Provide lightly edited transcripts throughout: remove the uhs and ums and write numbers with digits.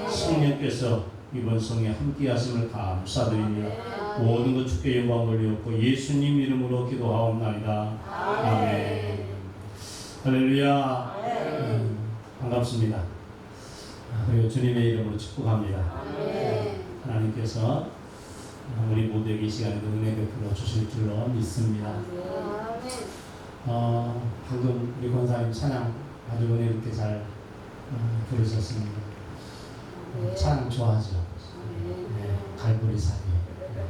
성령께서 이번 성에 함께 하심을 감사드립니다. 모든 것 주께 영광 돌리옵고 예수님 이름으로 기도하옵나이다. 아멘. 할렐루야. 반갑습니다. 그리고 주님의 이름으로 축복합니다. 하나님께서 우리 모두에게 이 시간에도 은혜 베풀어 주실 줄로 믿습니다. 방금 우리 권사님 찬양 아주 은혜롭게 잘 부르셨습니다. 찬양 좋아하죠. 네, 갈보리사리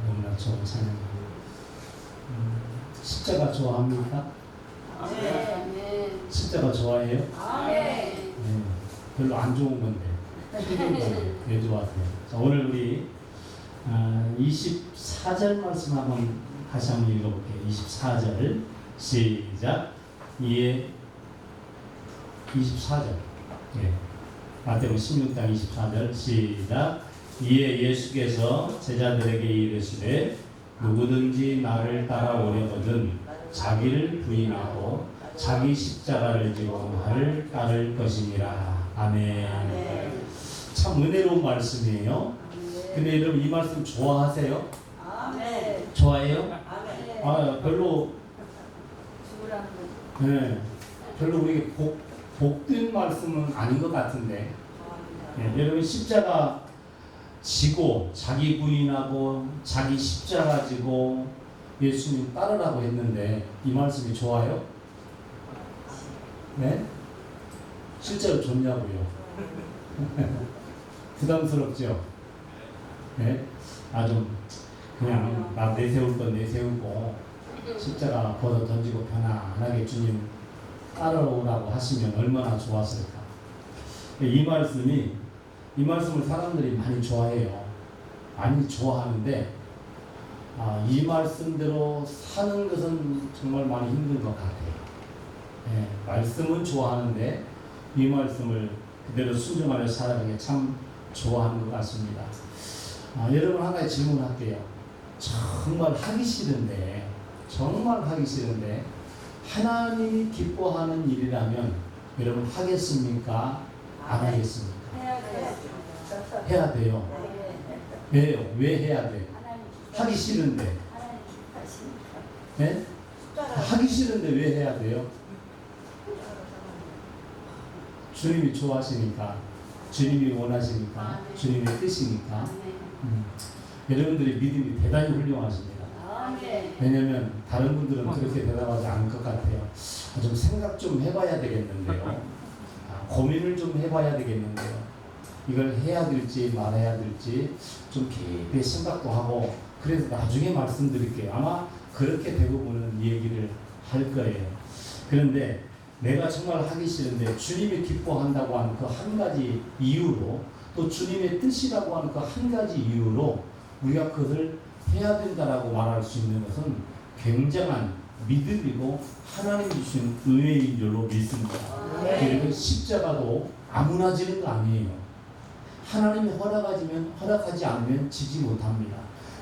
너무나 좋은 찬양. 십자가 좋아합니까? 십자가 좋아해요? 네, 별로 안 좋은 건데 왜 좋아하세요? 자, 오늘 우리 24절 말씀 한번 다시 한번 읽어볼게요. 24절 시작. 이에 24절. 네. 마태복음 16장 24절 시작. 이에 예수께서 제자들에게 이르시되 누구든지 나를 따라오려거든 자기를 부인하고 자기 십자가를 지고 나를 따를 것이니라. 아멘. 참 은혜로운 말씀이에요. 근데 여러분 이 말씀 좋아하세요? 좋아해요? 별로 네, 별로 우리에게 복된 말씀은 아닌 것 같은데, 여러분 십자가 지고 자기 부인하고 자기 십자가 지고 예수님 따르라고 했는데 이 말씀이 좋아요? 네? 실제로 좋냐고요? 부담스럽죠? 네? 좀 그냥 나 내세울 건 내세우고 십자가 벗어 던지고 편안하게 주님 따라오라고 하시면 얼마나 좋았을까. 이 말씀을 사람들이 많이 좋아해요. 많이 좋아하는데 이 말씀대로 사는 것은 정말 많이 힘든 것 같아요. 말씀은 좋아하는데 이 말씀을 그대로 순종하며 살아가는 게 참 좋아하는 것 같습니다. 여러분 한 가지 질문할게요. 정말 하기 싫은데 하나님이 기뻐하는 일이라면 여러분 하겠습니까? 안 하겠습니까? 해야 돼요. 왜요? 왜 해야 돼? 하기 싫은데. 네? 하기 싫은데 왜 해야 돼요? 주님이 좋아하시니까, 주님이 원하시니까, 주님의 뜻이니까. 여러분들의 믿음이 대단히 훌륭하십니다. 왜냐면 다른 분들은 그렇게 대답하지 않을 것 같아요. 좀 생각 좀 해봐야 되겠는데요. 고민을 좀 해봐야 되겠는데요. 이걸 해야 될지 말아야 될지 좀 깊이 생각도 하고 그래서 나중에 말씀드릴게요. 아마 그렇게 대부분은 얘기를 할 거예요. 그런데 내가 정말 하기 싫은데 주님이 기뻐한다고 하는 그 한 가지 이유로 또 주님의 뜻이라고 하는 그 한 가지 이유로 우리가 그것을 해야 된다라고 말할 수 있는 것은 굉장한 믿음이고 하나님 주신 은혜인 줄로 믿습니다. 그리고 십자가도 아무나 지는 거 아니에요. 하나님이 허락하지 않으면 지지 못합니다.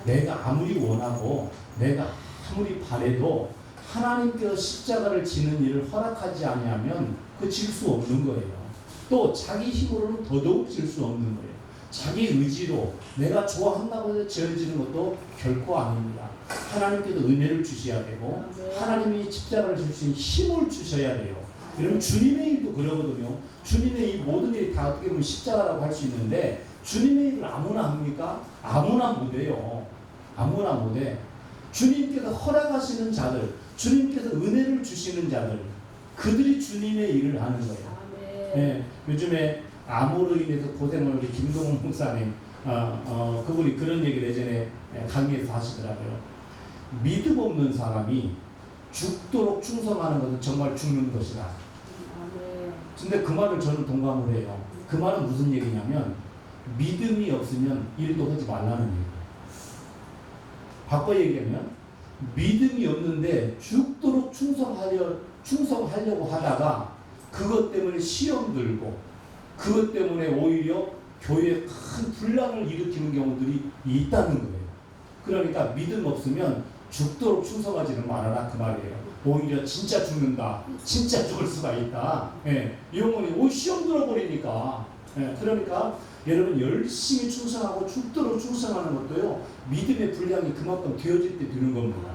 내가 아무리 원하고 내가 아무리 바래도 하나님께서 십자가를 지는 일을 허락하지 않으면 그 질 수 없는 거예요. 또 자기 힘으로는 더더욱 질 수 없는 거예요. 자기 의지로 내가 좋아한다고 해서 지어지는 것도 결코 아닙니다. 하나님께서 은혜를 주셔야 되고 하나님이 십자가를 질 수 있는 힘을 주셔야 돼요. 여러분 주님의 일도 그러거든요. 주님의 이 모든 일이 다 어떻게 보면 십자가라고 할 수 있는데 주님의 일을 아무나 합니까? 아무나 못해요. 아무나 못해. 주님께서 허락하시는 자들, 주님께서 은혜를 주시는 자들, 그들이 주님의 일을 하는 거예요. 네, 요즘에 암으로 인해서 고생을 우리 김동훈 목사님, 그분이 그런 얘기를 예전에 강의에서 하시더라고요. 믿음 없는 사람이 죽도록 충성하는 것은 정말 죽는 것이다. 근데 그 말을 저는 동감을 해요. 그 말은 무슨 얘기냐면 믿음이 없으면 일도 하지 말라는 얘기예요. 바꿔 얘기하면 믿음이 없는데 죽도록 충성하려고 하다가 그것 때문에 시험 들고 그것 때문에 오히려 교회에 큰 분란을 일으키는 경우들이 있다는 거예요. 그러니까 믿음 없으면 죽도록 충성하지는 말아라 그 말이에요. 오히려 진짜 죽는다, 진짜 죽을 수가 있다. 예, 이용은 시험 들어버리니까. 예, 그러니까 여러분 열심히 충성하고 죽도록 충성하는 것도요 믿음의 분량이 그만큼 되어질 때 되는 겁니다.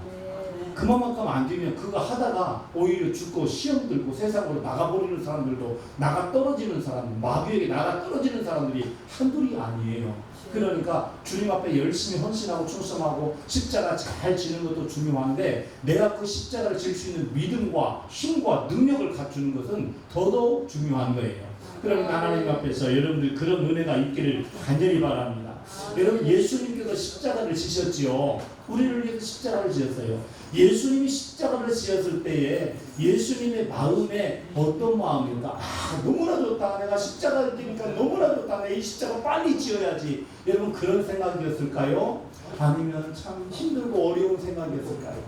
그만큼 안 되면 그거 하다가 오히려 죽고 시험 들고 세상으로 나가버리는 사람들도 나가 떨어지는 사람, 마귀에게 나가 떨어지는 사람들이 한둘이 아니에요. 그러니까 주님 앞에 열심히 헌신하고 충성하고 십자가 잘 지는 것도 중요한데 내가 그 십자가를 질 수 있는 믿음과 힘과 능력을 갖추는 것은 더더욱 중요한 거예요. 그러니까 하나님 앞에서 여러분들 그런 은혜가 있기를 간절히 바랍니다. 여러분 예수님께서 십자가를 지셨지요. 우리를 위해서 십자가를 지었어요. 예수님이 십자가를 지었을 때에 예수님의 마음에 어떤 마음일까? 너무나 좋다. 내가 십자가를 지니까 너무나 좋다. 내 이 십자가 빨리 지어야지. 여러분 그런 생각이었을까요? 아니면 참 힘들고 어려운 생각이었을까요?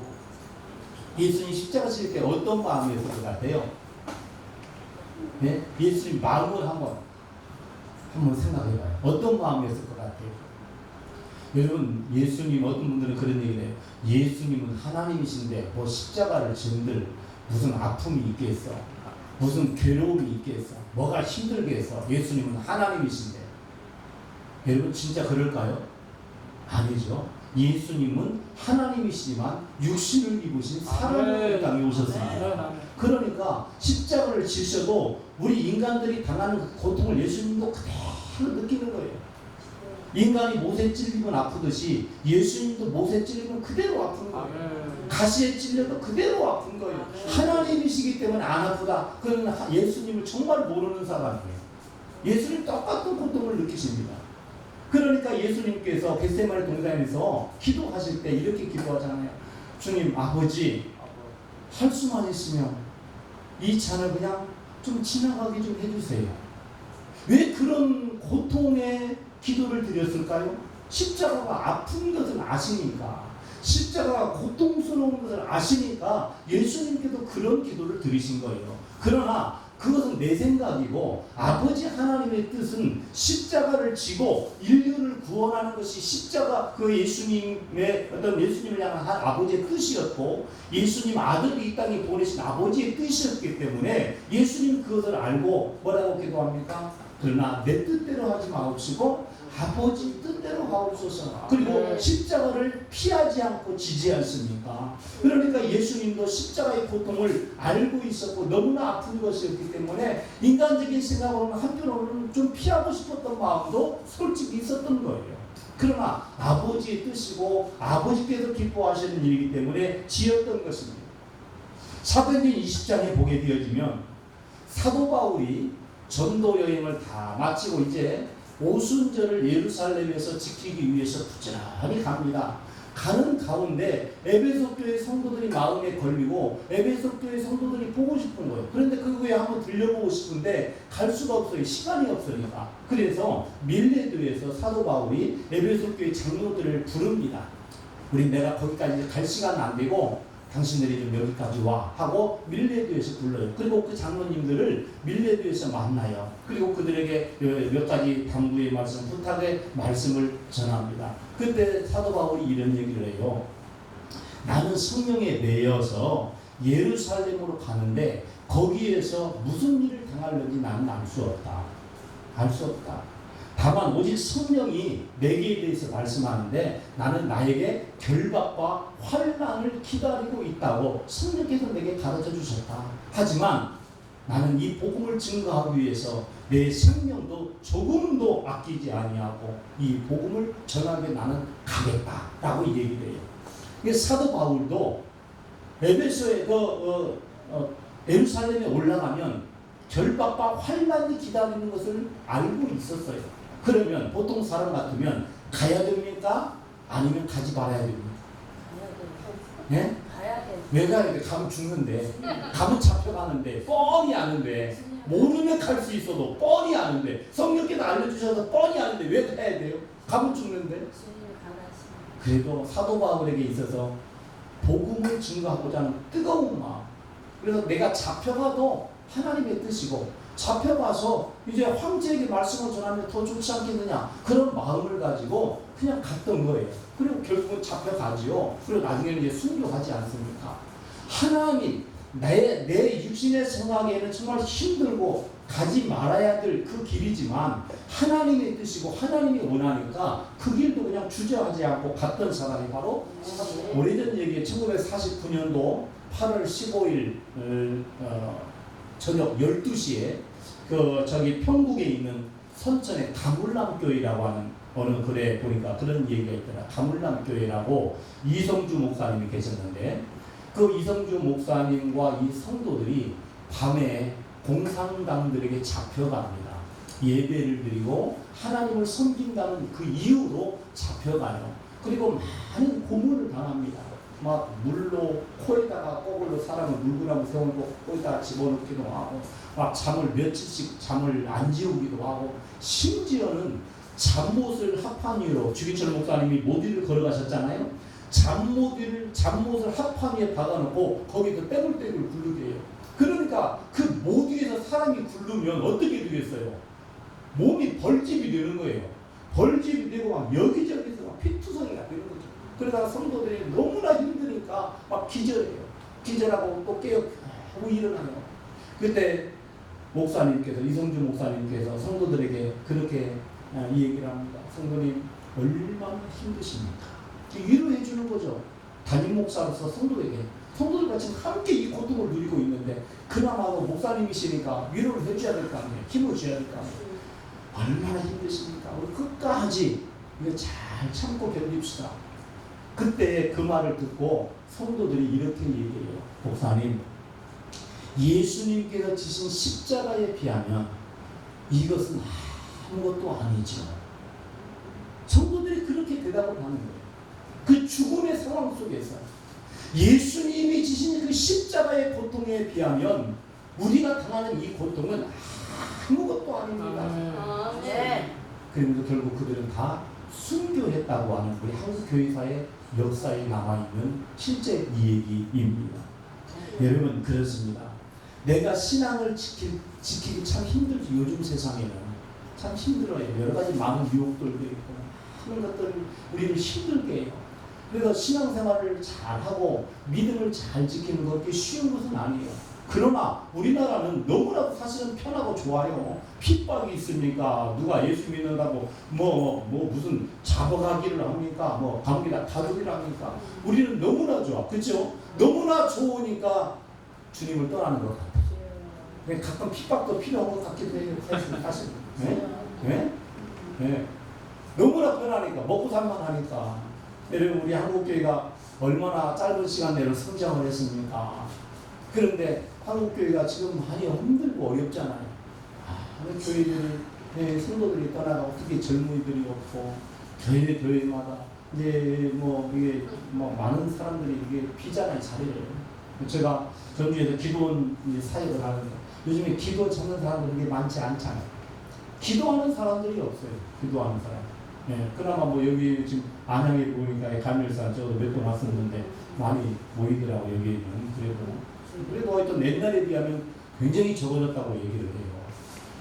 예수님 십자가 질 때 어떤 마음이었을 것 같아요? 네? 예수님 마음을 한번 생각해봐요. 어떤 마음이었을 것 같아요? 여러분 예수님 어떤 분들은 그런 얘기를 해요. 예수님은 하나님이신데 뭐 십자가를 지는들 무슨 아픔이 있겠어? 무슨 괴로움이 있겠어? 뭐가 힘들겠어? 예수님은 하나님이신데. 여러분 진짜 그럴까요? 아니죠. 예수님은 하나님이시지만 육신을 입으신 사람으로 땅에 오셨습니다. 그러니까 십자가를 지셔도 우리 인간들이 당하는 그 고통을 예수님도 그대로 느끼는 거예요. 인간이 못에 찔리면 아프듯이 예수님도 못에 찔리면 그대로 아픈 거예요. 가시에 찔려도 그대로 아픈 거예요. 하나님이시기 때문에 안 아프다. 그건 예수님을 정말 모르는 사람이에요. 예수님 똑같은 고통을 느끼십니다. 그러니까 예수님께서 겟세마네 동산에서 기도하실 때 이렇게 기도하잖아요. 주님 아버지 할 수만 있으면 이 잔을 그냥 좀 지나가게 좀 해주세요. 왜 그런 고통의 기도를 드렸을까요? 십자가가 아픈 것을 아시니까, 십자가가 고통스러운 것을 아시니까 예수님께도 그런 기도를 드리신 거예요. 그러나 그것은 내 생각이고 아버지 하나님의 뜻은 십자가를 지고 인류를 구원하는 것이 십자가 그 예수님의 어떤 예수님을 향한 아버지의 뜻이었고 예수님 아들을 이 땅에 보내신 아버지의 뜻이었기 때문에 예수님 그것을 알고 뭐라고 기도합니까? 그러나 내 뜻대로 하지 마옵시고 아버지 뜻대로 하옵소서. 그리고 십자가를 피하지 않고 지지 않습니까? 그러니까 예수님도 십자가의 고통을 알고 있었고 너무나 아픈 것이었기 때문에 인간적인 생각으로는 한편으로는 좀 피하고 싶었던 마음도 솔직히 있었던 거예요. 그러나 아버지의 뜻이고 아버지께서 기뻐하시는 일이기 때문에 지었던 것입니다. 사도행전 20장에 보게 되어지면 사도 바울이 전도 여행을 다 마치고 이제 오순절을 예루살렘에서 지키기 위해서 부지런히 갑니다. 가는 가운데 에베소 교회 성도들이 마음에 걸리고 에베소 교회 성도들이 보고 싶은 거예요. 그런데 그 교회 한번 들려보고 싶은데 갈 수가 없어요. 시간이 없으니까. 그래서 밀레도에서 사도 바울이 에베소 교회 장로들을 부릅니다. 내가 거기까지 갈 시간은 안 되고 당신들이 좀 여기까지 와 하고 밀레도에서 불러요. 그리고 그 장로님들을 밀레도에서 만나요. 그리고 그들에게 몇 가지 당부의 말씀, 부탁의 말씀을 전합니다. 그때 사도 바울이 이런 얘기를 해요. 나는 성령에 매여서 예루살렘으로 가는데 거기에서 무슨 일을 당하려는지 나는 알 수 없다. 알 수 없다. 다만 오직 성령이 내게 대해서 말씀하는데 나는 나에게 결박과 환난을 기다리고 있다고 성령께서 내게 가르쳐 주셨다. 하지만 나는 이 복음을 증거하기 위해서 내 생명도 조금도 아끼지 아니하고 이 복음을 전하게 나는 가겠다라고 얘기를 해요. 사도 바울도 에베소에 예루살렘에 올라가면 결박과 환난이 기다리는 것을 알고 있었어요. 그러면 보통 사람 같으면 가야 됩니까? 아니면 가지 말아야 됩니까? 예? 가야 돼. 왜 가야 돼? 가면 죽는데, 가면 잡혀가는데, 뻔히 아는데, 모르면 갈 수 있어도 뻔히 아는데, 성령께서 알려주셔서 뻔히 아는데 왜 가야 돼요? 가면 죽는데? 그래도 사도 바울에게 있어서 복음을 증거하고자 하는 뜨거운 마음. 그래서 내가 잡혀가도 하나님의 뜻이고 잡혀가서 이제 황제에게 말씀을 전하면 더 좋지 않겠느냐 그런 마음을 가지고 그냥 갔던 거예요. 그리고 결국은 잡혀가지요. 그리고 나중에는 이제 순교하지 않습니까? 하나님 내 육신의 생각에는 정말 힘들고 가지 말아야 될 그 길이지만 하나님의 뜻이고 하나님이 원하니까 그 길도 그냥 주저하지 않고 갔던 사람이 바로 오래전 얘기에 1949년도 8월 15일 저녁 12시에 저기 평국에 있는 선천의 가물람교회라고 하는 어느 글에 보니까 그런 얘기가 있더라. 가물람교회라고 이성주 목사님이 계셨는데 그 이성주 목사님과 이 성도들이 밤에 공산당들에게 잡혀갑니다. 예배를 드리고 하나님을 섬긴다는 그 이유로 잡혀가요. 그리고 많은 고문을 당합니다. 막 물로 코에다가 꼬불로 사람을 물구나무 세우고 코에다가 집어넣기도 하고 막 잠을 며칠씩 잠을 안 지우기도 하고 심지어는 잠못을 합판 위로 주기철 목사님이 모디를 걸어가셨잖아요. 잠못을 합판 위에 박아놓고 거기서 떼굴떼굴 굴르게 해요. 그러니까 그 모디에서 사람이 굴르면 어떻게 되겠어요? 몸이 벌집이 되는 거예요. 벌집이 되고 막 여기저기서 막 피투성이가 되는 거죠. 그러다가 성도들이 너무나 힘드니까 막 기절해요. 기절하고 또 깨어고 일어나요. 그때 목사님께서 이성주 목사님께서 성도들에게 그렇게 이 얘기를 합니다. 성도님 얼마나 힘드십니까? 위로해 주는 거죠. 담임 목사로서 성도들과 지금 함께 이 고통을 누리고 있는데 그나마도 목사님이시니까 위로를 해줘야 될 거 아니에요. 힘을 줘야 될 거 아니에요. 얼마나 힘드십니까? 우리 끝까지 이거 잘 참고 견딥시다. 그때 그 말을 듣고 성도들이 이렇게 얘기해요. 목사님, 예수님께서 지신 십자가에 비하면 이것은 아무것도 아니죠. 성도들이 그렇게 대답을 하는 거예요. 그 죽음의 상황 속에서 예수님이 지신 그 십자가의 고통에 비하면 우리가 당하는 이 고통은 아무것도 아닙니다. 네. 그러면서 결국 그들은 다 순교했다고 하는 우리 한국 교회사의 역사에 남아있는 실제 이 얘기입니다. 여러분 그렇습니다. 내가 신앙을 지키기 참 힘들죠. 요즘 세상에는 참 힘들어요. 여러 가지 많은 유혹들도 있고 그런 것들을 우리를 힘들게 해요. 그래서 신앙생활을 잘하고 믿음을 잘 지키는 것이 쉬운 것은 아니에요. 그러나 우리나라는 너무나도 사실은 편하고 좋아요. 핍박이 있습니까? 누가 예수 믿는다고 무슨 잡아가기를 합니까? 감기다 가족이라 합니까? 우리는 너무나 좋아. 그렇죠? 너무나 좋으니까 주님을 떠나는 것 같아요. 가끔 핍박도 필요한 것 같기도 해요. 사실. 네? 네? 네. 너무나 편하니까 먹고 살만 하니까. 여러분 우리 한국교회가 얼마나 짧은 시간 내로 성장을 했습니까? 그런데 한국교회가 지금 많이 힘들고 어렵잖아요. 교회들이 성도들이 떠나가고 특히 젊은이들이 없고 교회마다 이제 이게 많은 사람들이 이게 비잖아요. 자리를. 제가 전주에서 기도원 사역을 하는데 요즘에 기도 찾는 사람들이 많지 않잖아요. 기도하는 사람들이 없어요. 기도하는 사람. 네, 그나마 여기 지금 안양에 보니까 감일산 저도 몇 번 왔었는데 많이 모이더라고 여기는. 그래도 하여튼 옛날에 비하면 굉장히 적어졌다고 얘기를 해요.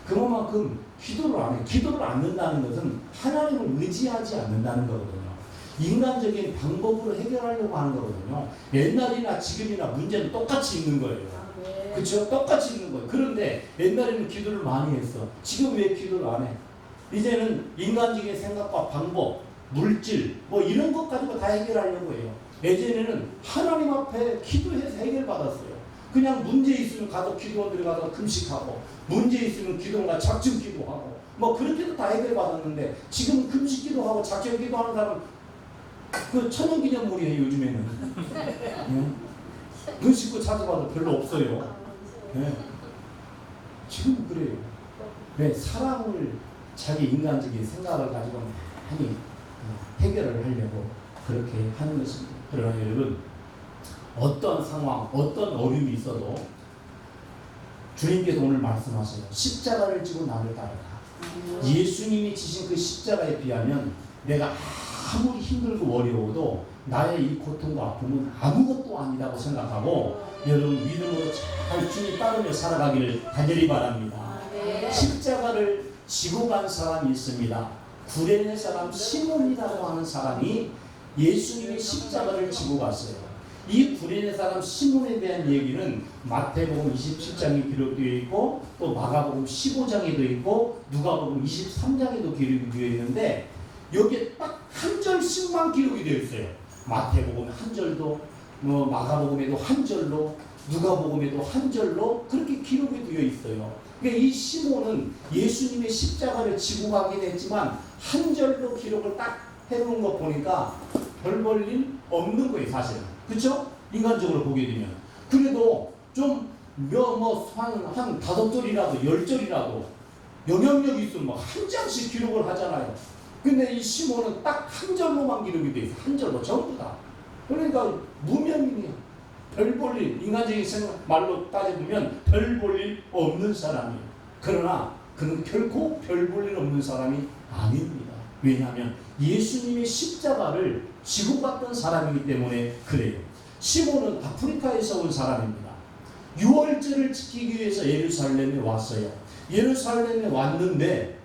그만큼 기도를 안 해요. 기도를 않는다는 것은 하나님을 의지하지 않는다는 거거든요. 인간적인 방법으로 해결하려고 하는 거거든요. 옛날이나 지금이나 문제는 똑같이 있는 거예요. 그렇죠? 똑같이 있는 거예요. 그런데 옛날에는 기도를 많이 했어. 지금 왜 기도를 안 해? 이제는 인간적인 생각과 방법, 물질 이런 것 가지고 다 해결하려고 해요. 예전에는 하나님 앞에 기도해서 해결받았어요. 그냥 문제 있으면 가서 기도원들이 가서 금식하고 문제 있으면 기도원가 작정 기도하고 그렇게도 다 해결받았는데 지금 금식 기도하고 작정 기도하는 사람 그 천연기념물이에요 요즘에는. 네? 금식구 찾아봐도 별로 없어요. 네. 지금 그래요. 네, 사랑을 자기 인간적인 생각을 가지고 많이 해결을 하려고 그렇게 하는 것입니다. 그러나 여러분 어떤 상황, 어떤 어려움이 있어도 주님께서 오늘 말씀하세요. 십자가를 지고 나를 따르라. 예수님이 지신 그 십자가에 비하면 내가 아무리 힘들고 어려워도 나의 이 고통과 아픔은 아무것도 아니라고 생각하고 여러분 믿음으로 잘 주님 따르며 살아가기를 간절히 바랍니다. 십자가를 지고 간 사람이 있습니다. 구레네 사람 시몬이라고 하는 사람이 예수님의 십자가를 지고 갔어요. 이 구레네 사람 시몬에 대한 얘기는 마태복음 27장에 기록되어 있고 또 마가복음 15장에도 있고 누가복음 23장에도 기록이 되어 있는데 여기에 딱 한 절씩만 기록이 되어 있어요. 마태복음 한 절도 마가복음에도 한 절로 누가복음에도 한 절로 그렇게 기록이 되어 있어요. 그러니까 이 시몬은 예수님의 십자가를 지고 가긴 했지만 한 절로 기록을 딱 해놓은 거 보니까 별 볼 일 없는 거예요, 사실은. 그렇죠? 인간적으로 보게 되면. 그래도 좀 한 5절이라도 10절이라도 영향력이 있으면 한 장씩 기록을 하잖아요. 근데 이 시몬은 딱 한 절로만 기록이 돼 있어요. 한 절로 전부 다. 그러니까 무명이네요. 별 볼 일, 인간적인 생각 말로 따져보면 별 볼 일 없는 사람이에요. 그러나 그는 결코 별 볼 일 없는 사람이 아닙니다. 왜냐하면 예수님의 십자가를 지고 갔던 사람이기 때문에 그래요. 시몬은 아프리카에서 온 사람입니다. 유월절을 지키기 위해서 예루살렘에 왔어요. 예루살렘에 왔는데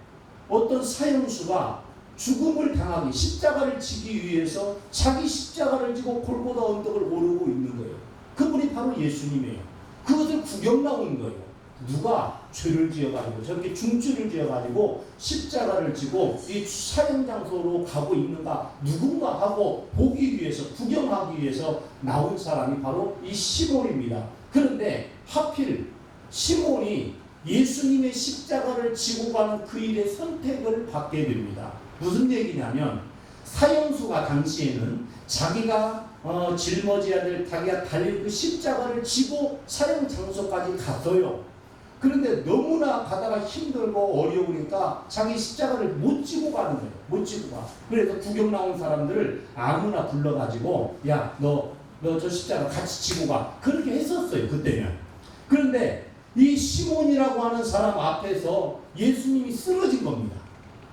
어떤 사형수가 죽음을 당하기 십자가를 지기 위해서 자기 십자가를 지고 골고다 언덕을 오르고 있는 거예요. 그분이 바로 예수님이에요. 그것을 구경 나온 거예요. 누가 죄를 지어가지고 저렇게 중죄를 지어가지고 십자가를 지고 이 사형 장소로 가고 있는가 누군가 하고 보기 위해서 구경하기 위해서 나온 사람이 바로 이 시몬입니다. 그런데 하필 시몬이 예수님의 십자가를 지고 가는 그 일의 선택을 받게 됩니다. 무슨 얘기냐면 사형수가 당시에는 자기가 짊어져야 될 자기가 달릴 그 십자가를 지고 사형 장소까지 갔어요. 그런데 너무나 가다가 힘들고 어려우니까 자기 십자가를 못 지고 가는 거예요. 못 지고 가. 그래서 구경 나온 사람들을 아무나 불러가지고 야, 너 저 십자가 같이 지고 가. 그렇게 했었어요. 그때는. 그런데 이 시몬이라고 하는 사람 앞에서 예수님이 쓰러진 겁니다.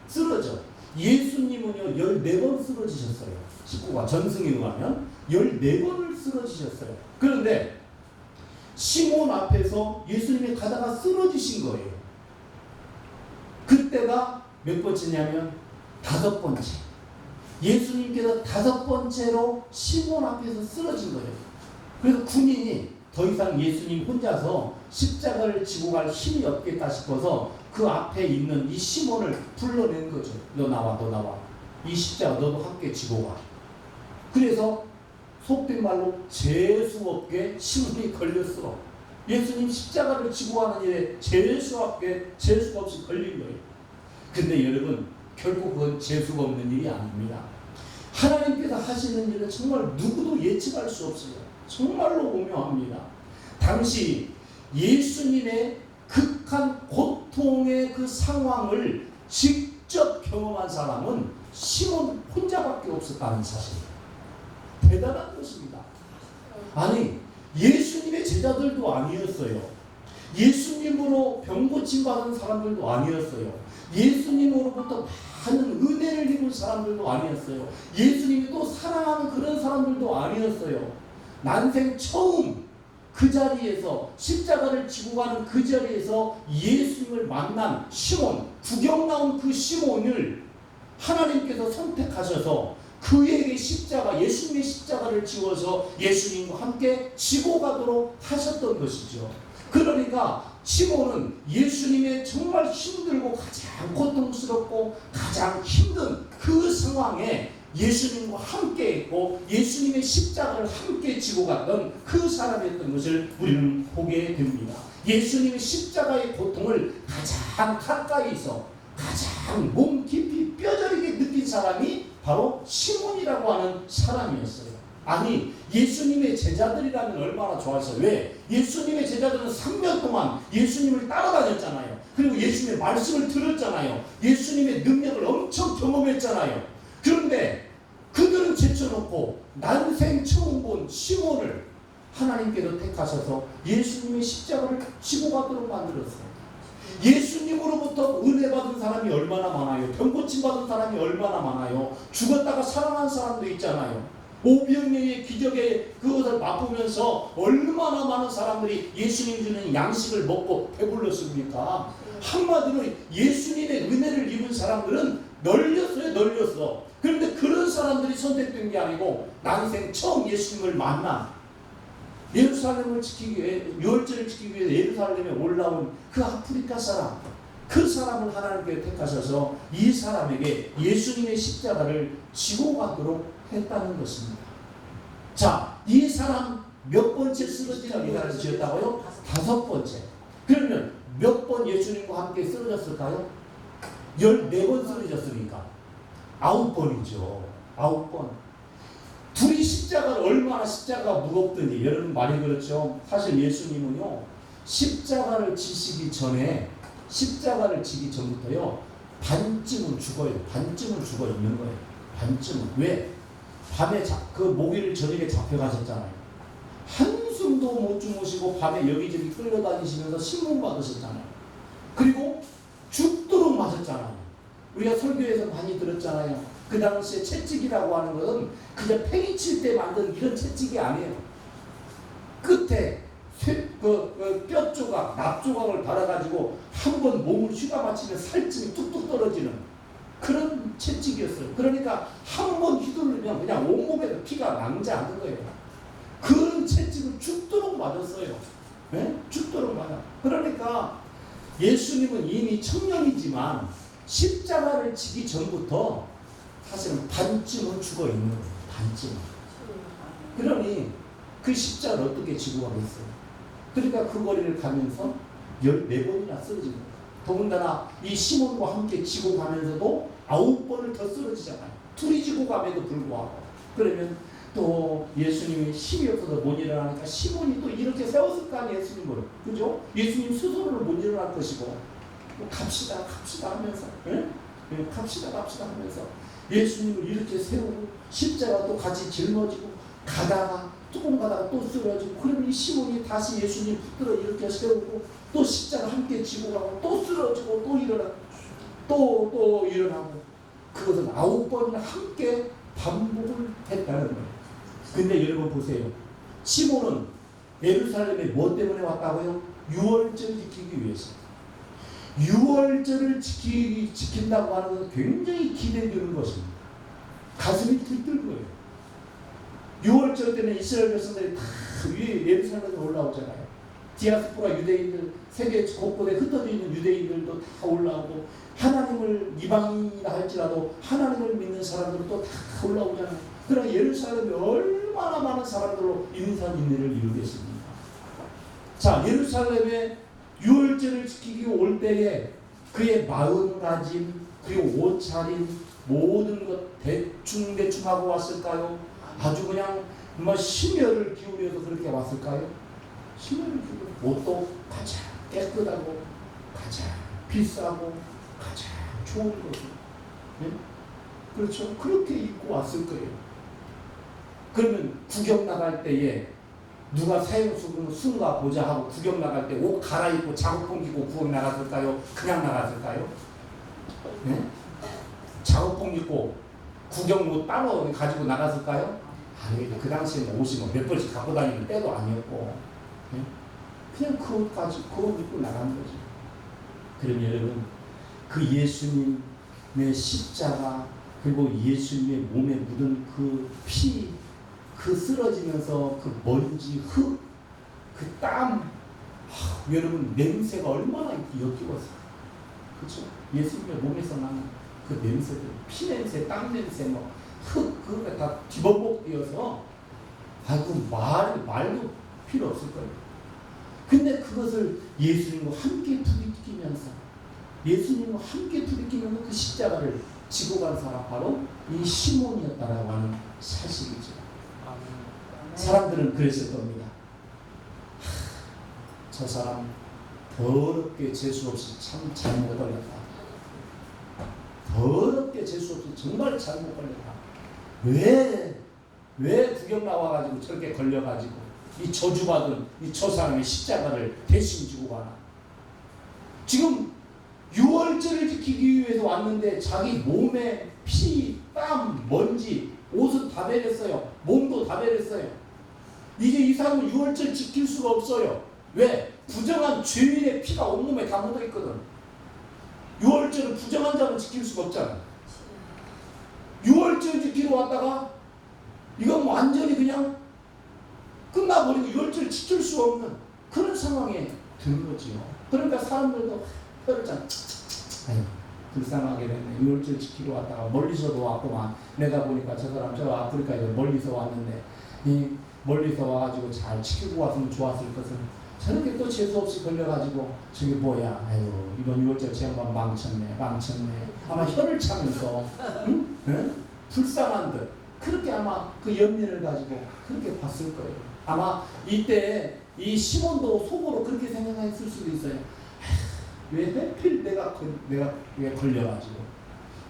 쓰러져. 예수님은요 14번 쓰러지셨어요. 19가 전승에 의하면 14번을 쓰러지셨어요. 그런데 시몬 앞에서 예수님이 가다가 쓰러지신 거예요. 그때가 몇 번째냐면 5번째. 예수님께서 5번째로 시몬 앞에서 쓰러진 거예요. 그래서 군인이 더 이상 예수님 혼자서 십자가를 지고 갈 힘이 없겠다 싶어서 그 앞에 있는 이 시몬을 불러낸 거죠. 너 나와, 너 나와. 이 십자가 너도 함께 지고 가. 그래서 속된 말로 재수없게 시몬이 걸렸어. 예수님 십자가를 지고 가는 일에 재수 없이 걸린 거예요. 근데 여러분 결국 그건 재수가 없는 일이 아닙니다. 하나님께서 하시는 일은 정말 누구도 예측할 수 없어요. 정말로 오묘합니다. 당시 예수님의 극한 고통의 그 상황을 직접 경험한 사람은 시몬 혼자밖에 없었다는 사실입니다. 대단한 것입니다. 아니 예수님의 제자들도 아니었어요. 예수님으로 병 고침 받은 사람들도 아니었어요. 예수님으로부터 많은 은혜를 입은 사람들도 아니었어요. 예수님이 또 사랑하는 그런 사람들도 아니었어요. 난생 처음 그 자리에서 십자가를 지고 가는 그 자리에서 예수님을 만난 시몬, 구경 나온 그 시몬을 하나님께서 선택하셔서 그에게 예수님의 십자가를 지워서 예수님과 함께 지고 가도록 하셨던 것이죠. 그러니까 시몬은 예수님의 정말 힘들고 가장 고통스럽고 가장 힘든 그 상황에 예수님과 함께 있고 예수님의 십자가를 함께 지고 갔던 그 사람이었던 것을 우리는 보게 됩니다. 예수님의 십자가의 고통을 가장 가까이서 가장 몸 깊이 뼈저리게 느낀 사람이 바로 시몬이라고 하는 사람이었어요. 아니 예수님의 제자들이라면 얼마나 좋았어요. 왜? 예수님의 제자들은 3년 동안 예수님을 따라다녔잖아요. 그리고 예수님의 말씀을 들었잖아요. 예수님의 능력을 엄청 경험했잖아요. 그런데 그들은 제쳐놓고 난생 처음 본 시몬을 하나님께서 택하셔서 예수님의 십자가를 지고 가도록 만들었어요. 예수님으로부터 은혜 받은 사람이 얼마나 많아요. 병 고침 받은 사람이 얼마나 많아요. 죽었다가 살아난 사람도 있잖아요. 오병이어의 기적의 그것을 맛보면서 얼마나 많은 사람들이 예수님 주는 양식을 먹고 배불렀습니까? 한마디로 예수님의 은혜를 입은 사람들은 널렸어. 그런데 그런 사람들이 선택된 게 아니고 난생 처음 예수님을 만난 예루살렘을 지키기 위해, 유월절을 지키기 위해 예루살렘에 올라온 그 아프리카 사람, 그 사람을 하나님께 택하셔서 이 사람에게 예수님의 십자가를 지고 가도록 했다는 것입니다. 자, 이 사람 몇 번째 쓰러지는 이날을 지었다고요? 5번째. 그러면 몇 번 예수님과 함께 쓰러졌을까요? 14번 쓰러졌으니까 9번이죠. 9번. 둘이 십자가를 얼마나 십자가가 무겁더니, 여러분 말이 그렇죠. 사실 예수님은요, 십자가를 지기 전부터요, 반쯤은 죽어요. 반쯤은 죽어 있는 거예요. 반쯤은. 왜? 밤에 그 목요일 저녁에 잡혀가셨잖아요. 한숨도 못 주무시고 밤에 여기저기 끌려다니시면서 신문 받으셨잖아요. 그리고 죽도록 맞았잖아요. 우리가 설교에서 많이 들었잖아요. 그 당시에 채찍이라고 하는 것은 그냥 팽이 칠 때 만든 이런 채찍이 아니에요. 끝에 뼈 조각, 납 조각을 달아가지고 한 번 몸을 휘감아치면 살찜이 뚝뚝 떨어지는 그런 채찍이었어요. 그러니까 한 번 휘두르면 그냥 온몸에서 피가 낭자하는 거예요. 그런 채찍을 죽도록 맞았어요. 네? 죽도록 맞아. 그러니까 예수님은 이미 청년이지만 십자가를 지기 전부터 사실은 반쯤은 죽어 있는 거예요. 반쯤. 그러니 그 십자가를 어떻게 지고 가겠어요? 그러니까 그 거리를 가면서 14번이나 쓰러진 거예요. 더군다나 이 시몬과 함께 지고 가면서도 9번을 더 쓰러지잖아요. 둘이 지고 감에도 불구하고. 그러면 또 예수님이 힘이 없어서 못 일어나니까 시몬이 또 이렇게 세웠을 거 아니에요, 예수님을. 그죠? 예수님 스스로는 못 일어날 것이고, 갑시다 하면서, 예? 갑시다 하면서 예수님을 이렇게 세우고 십자가도 같이 짊어지고 가다가 조금 가다가 또 쓰러지고, 그러면 이 시몬이 다시 예수님 붙들어 이렇게 세우고 또 십자가 함께 지고 가고 또 쓰러지고 또 일어나고 또 일어나고, 그것은 9번이나 함께 반복을 했다는 거예요. 근데 여러분 보세요. 시몬은 예루살렘에 뭐 때문에 왔다고요? 유월절 지키기 위해서. 유월절을 지킨다고 하는 것은 굉장히 기대되는 것입니다. 가슴이 들뜰 거예요. 유월절 때는 이스라엘 백성들이 다 위에 예루살렘에 올라오잖아요. 디아스포라 유대인들, 세계 곳곳에 흩어져 있는 유대인들도 다 올라오고, 하나님을 이방인이라 할지라도 하나님을 믿는 사람들도 다 올라오잖아요. 그러나 예루살렘에 얼마나 많은 사람들로 인산인해를 이루겠습니까? 자, 예루살렘에 유월절을 지키기 올 때에 그의 마음가짐, 그리고 옷차림, 모든 것 대충 하고 왔을까요? 아주 그냥 심혈을 기울여서 그렇게 왔을까요? 심혈을 기울여. 옷도 가장 깨끗하고 가장 비싸고 가장 좋은 거죠. 네? 그렇죠? 그렇게 입고 왔을 거예요. 그러면 구경 나갈 때에 누가 사형수가 보자 하고 구경 나갈 때 옷 갈아입고 작업 벗기고 구경 나갔을까요? 그냥 나갔을까요? 네? 작업 벗기고 구경 옷 따로 가지고 나갔을까요? 아니, 그 당시에는 옷이 몇 벌씩 갖고 다니는 때도 아니었고, 네? 그냥 그 옷 가지고 그 옷 입고 나간 거죠. 그럼 여러분, 그 예수님의 십자가, 그리고 예수님의 몸에 묻은 그 피, 그 쓰러지면서 그 먼지, 흙, 그 땀, 여러분 냄새가 얼마나 역겨웠어요. 그렇죠? 예수님의 몸에서 나는 그 냄새들, 피 냄새, 땀 냄새, 흙, 그거 다 뒤범벅 뛰어서, 말도 필요 없을 거예요. 근데 그것을 예수님과 함께 부딪히면서 그 십자가를 지고 간 사람 바로 이 시몬이었다라고 하는 사실이죠. 사람들은 그랬을 겁니다. 저 사람 더럽게 재수없이 참 잘못 걸렸다. 더럽게 재수없이 정말 잘못 걸렸다. 왜 구경 나와가지고 저렇게 걸려가지고 이 저주받은 저 사람의 십자가를 대신 지고 가나. 지금 유월절을 지키기 위해서 왔는데 자기 몸에 피, 땀, 먼지, 옷은 다 베렸어요. 몸도 다 베렸어요. 이제 이 사람은 유월절 지킬 수가 없어요. 왜? 부정한 죄인의 피가 온몸에 다 묻어있거든. 유월절은 부정한 자는 지킬 수가 없잖아. 유월절 지키러 왔다가 이건 완전히 그냥 끝나버리고 유월절 지킬 수 없는 그런 상황에 든 거지요. 그러니까 사람들도 혀를 짠. 아유, 불쌍하게 됐네. 유월절 지키러 왔다가 멀리서도 왔구만. 내가 보니까 저 사람 저 아프리카에서 멀리서 왔는데 이 멀리서 와가지고 잘 지키고 왔으면 좋았을 것을 저렇게 또 재수없이 걸려가지고 저게 뭐야. 아유, 이번 유월절 제 양반 망쳤네. 아마 혀를 차면서 응? 응? 불쌍한 듯 그렇게 아마 그 연민을 가지고 그렇게 봤을 거예요. 아마 이때 이 시몬도 속으로 그렇게 생각했을 수도 있어요. 왜 하필 내가 왜 걸려가지고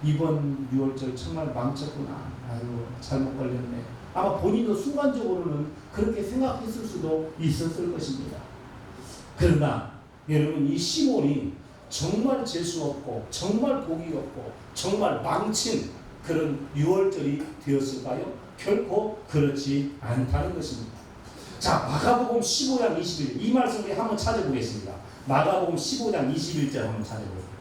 이번 유월절 정말 망쳤구나. 아유, 잘못 걸렸네. 아마 본인도 순간적으로는 그렇게 생각했을 수도 있었을 것입니다. 그러나 여러분, 이 시몬이 정말 재수없고 정말 복이 없고 정말 망친 그런 유월절이 되었을까요? 결코 그렇지 않다는 것입니다. 자, 마가복음 15장 21절 이 말씀 우리 한번 찾아보겠습니다. 마가복음 15장 21절 한번 찾아보겠습니다.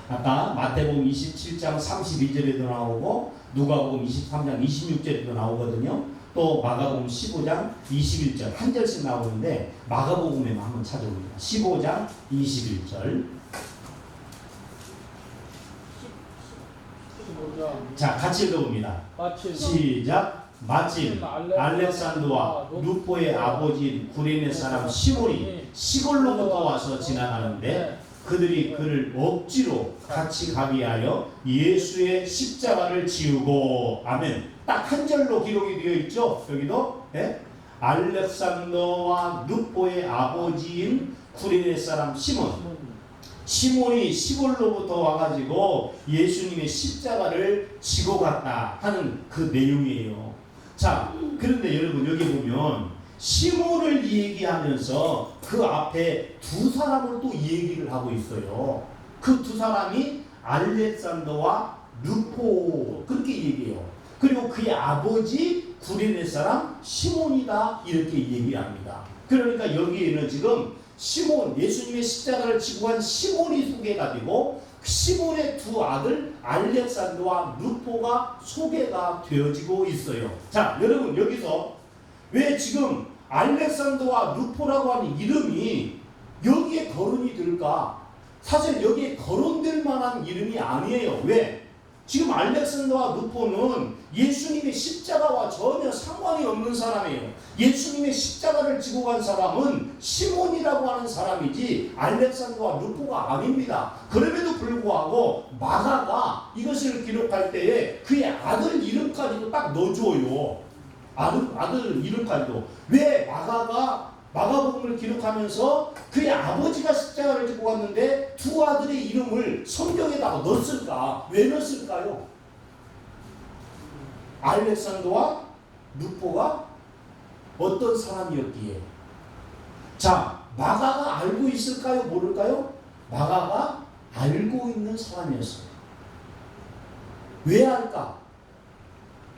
아까 마태복음 27장 32절에도 나오고 누가복음 23장 26절에도 나오거든요. 또 마가복음 15장 21절 한 절씩 나오는데 마가복음에만 한번 찾아봅니다. 15장 21절. 자, 같이 읽어봅니다. 시작. 마침 알렉산더와 루포의 아버지인 구레네 사람 시몬이 시골로부터 와서 지나가는데 그들이 그를 억지로 같이 가게 하여 예수의 십자가를 지우고, 아멘. 딱 한 절로 기록이 되어 있죠. 여기도 예? 알렉산더와 루포의 아버지인 구레네 사람 시몬이 시골로부터 와가지고 예수님의 십자가를 지고 갔다 하는 그 내용이에요. 자, 그런데 여러분 여기 보면 시몬을 얘기하면서 그 앞에 두 사람을 또 얘기를 하고 있어요. 그 두 사람이 알렉산더와 루포 그렇게 얘기해요. 그리고 그의 아버지 구레네 사람 시몬이다 이렇게 얘기합니다. 그러니까 여기에는 지금 시몬, 예수님의 십자가를 지고 간 시몬이 소개가 되고 시몬의 두 아들 알렉산더와 루포가 소개가 되어지고 있어요. 자, 여러분 여기서 왜 지금 알렉산더와 루포라고 하는 이름이 여기에 거론이 될까? 사실 여기에 거론될 만한 이름이 아니에요. 왜? 지금 알렉산더와 루포는 예수님의 십자가와 전혀 상관이 없는 사람이에요. 예수님의 십자가를 지고 간 사람은 시몬이라고 하는 사람이지 알렉산더와 루포가 아닙니다. 그럼에도 불구하고 마가가 이것을 기록할 때에 그의 아들 이름까지도 딱 넣어줘요. 아들 이름까지도. 왜 마가가 마가복음을 기록하면서 그의 아버지가 십자가를 지고 갔는데 두 아들의 이름을 성경에다가 넣었을까? 왜 넣었을까요? 알렉산더와 루포가 어떤 사람이었기에. 자, 마가가 알고 있을까요? 모를까요? 마가가 알고 있는 사람이었어요. 왜 알까?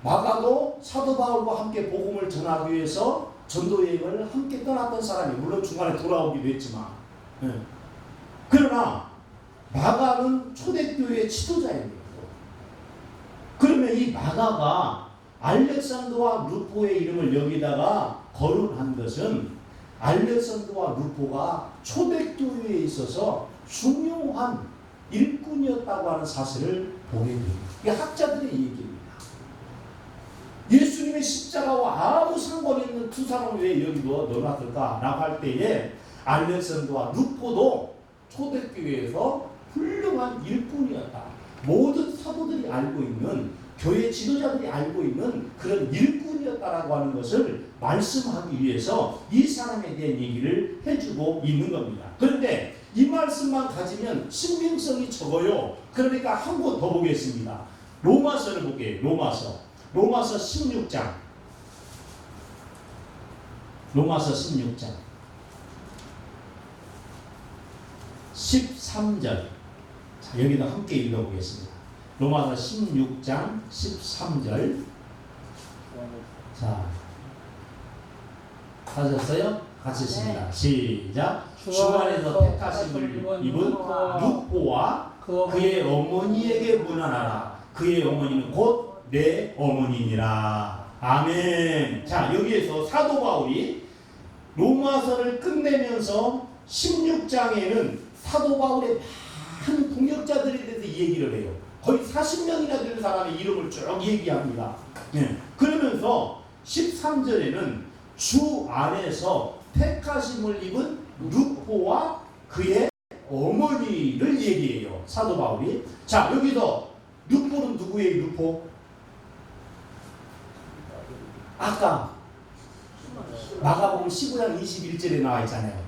마가도 사도 바울과 함께 복음을 전하기 위해서 전도 여행을 함께 떠났던 사람이, 물론 중간에 돌아오기도 했지만, 그러나 마가는 초대교회의 지도자입니다. 그러면 이 마가가 알렉산더와 루포의 이름을 여기다가 거론한 것은 알렉산더와 루포가 초대교회에 있어서 중요한 일꾼이었다고 하는 사실을 보게 됩니다. 이게 학자들의 얘기입니다. 예수님의 십자가와 아무 상관이 없는 두 사람을 왜 여기도 넣어놨을까라고 할 때에 알렉산더와 루포도 초대교회에서 훌륭한 일꾼이었다. 모든 사도들이 알고 있는, 교회 지도자들이 알고 있는 그런 일꾼이었다라고 하는 것을 말씀하기 위해서 이 사람에 대한 얘기를 해주고 있는 겁니다. 그런데 이 말씀만 가지면 신빙성이 적어요. 그러니까 한 번 더 보겠습니다. 로마서를 볼게요. 로마서 16장. 로마서 16장. 13절. 자, 여기도 함께 읽어보겠습니다. 로마서 16장 13절. 자, 하셨어요? 같이 읽습니다. 시작. 주 안에서 택하심을 입은 누포와 그의 어머니에게 문안하라. 그의 어머니는 곧 내 어머니니라. 아멘. 자, 여기에서 사도 바울이 로마서를 끝내면서 16장에는 사도 바울의 많은 동역자들에 대해서 얘기를 해요. 거의 40명이나 되는 사람의 이름을 쭉 얘기합니다. 네. 그러면서 13절에는 주 안에서 택하심을 입은 누포와 그의 어머니를 얘기해요. 사도 바울이. 자, 여기서 누포는 누구예요? 누포? 아까 마가복음 15장 21절에 나와 있잖아요.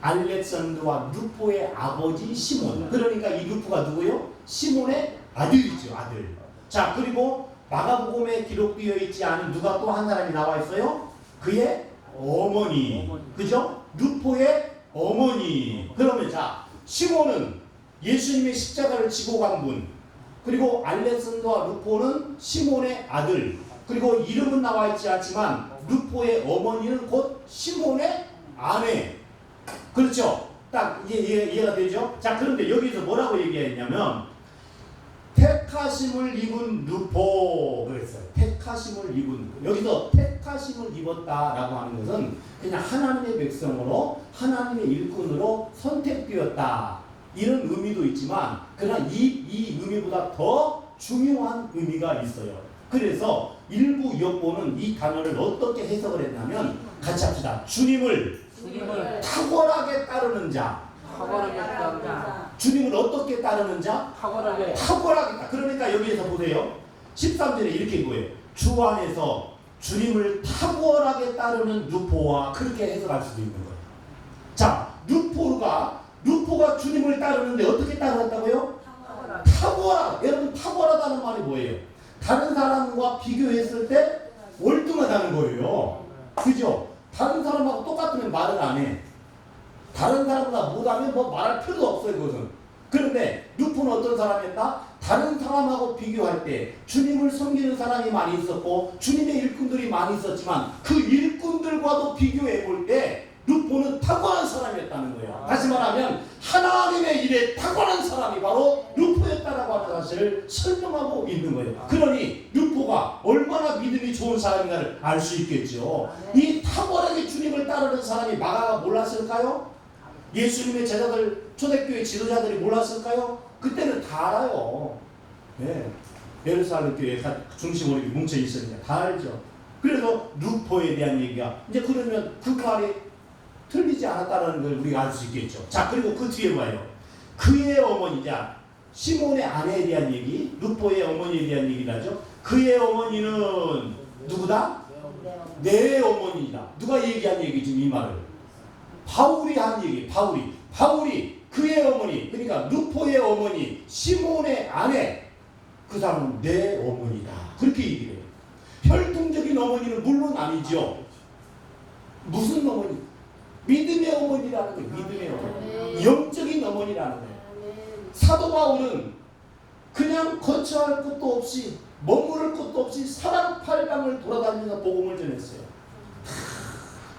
알렉산더와 누포의 아버지 시몬. 그러니까 이 누포가 누구요? 시몬의 아들이죠. 아들. 자, 그리고 마가복음에 기록되어 있지 않은 누가 또 한 사람이 나와 있어요? 그의 어머니. 그죠? 누포의 어머니. 그러면 자, 시몬은 예수님의 십자가를 지고 간 분. 그리고 알렉산더와 누포는 시몬의 아들. 그리고 이름은 나와 있지 않지만 누포의 어머니는 곧 시몬의 아내. 그렇죠? 딱 이해가 되죠? 자, 그런데 여기서 뭐라고 얘기했냐면 택하심을 입은 누포 그랬어요. 택하심을 입은. 여기서 택하심을 입었다라고 하는 것은 그냥 하나님의 백성으로 하나님의 일꾼으로 선택되었다 이런 의미도 있지만 그러나 이 의미보다 더 중요한 의미가 있어요. 그래서 일부 역보는 이 단어를 어떻게 해석을 했냐면 같이 합시다. 주님을 탁월하게 따르는 자. 주님을 어떻게 따르는 자? 탁월하게 따. 그러니까 여기에서 보세요. 13절에 이렇게 보여요. 주 안에서 주님을 탁월하게 따르는 누포와 그렇게 해석할 수도 있는 거예요. 자, 누포가 주님을 따르는데 어떻게 따르었다고요? 탁월하다. 여러분 탁월하다는 말이 뭐예요? 다른 사람과 비교했을 때 월등하다는 거예요. 그죠? 다른 사람하고 똑같으면 말을 안 해. 다른 사람보다 못하면 뭐 말할 필요도 없어요. 그것은. 그런데 누포는 어떤 사람이었다? 다른 사람하고 비교할 때 주님을 섬기는 사람이 많이 있었고 주님의 일꾼들이 많이 있었지만 그 일꾼들과도 비교해 볼 때 누포는 탁월한 사람이었다는 거예요. 다시 말하면 하나님의 일에 탁월한 사람이 바로 누포였다라고 하는 사실을 설명하고 있는 거예요. 그러니 누포가 얼마나 믿음이 좋은 사람인가를 알 수 있겠죠. 이 탁월하게 주님을 따르는 사람이 마가가 몰랐을까요? 예수님의 제자들, 초대교회 지도자들이 몰랐을까요? 그때는 다 알아요. 네. 예루살렘 교회 중심으로 뭉쳐 있으니까 다 알죠. 그래서 누포에 대한 얘기가 이제 그러면 그 말이 틀리지 않았다는 걸 우리가 알 수 있겠죠. 자, 그리고 그 뒤에 봐요. 그의 어머니자 시몬의 아내에 대한 얘기, 누포의 어머니에 대한 얘기를 하죠. 그의 어머니는 누구다? 내 어머니다. 누가 얘기한 얘기지 이 말을? 바울이 한 얘기. 바울이 그의 어머니, 그러니까 누포의 어머니, 시몬의 아내, 그 사람은 내 어머니다. 그렇게 얘기해요. 혈통적인 어머니는 물론 아니죠. 무슨 어머니? 믿음의 어머니라는 거예요. 믿음의 어머니. 영적인 어머니라는 거예요. 사도 바울은 그냥 거처할 것도 없이 머무를 것도 없이 사방팔방을 돌아다니면서 복음을 전했어요.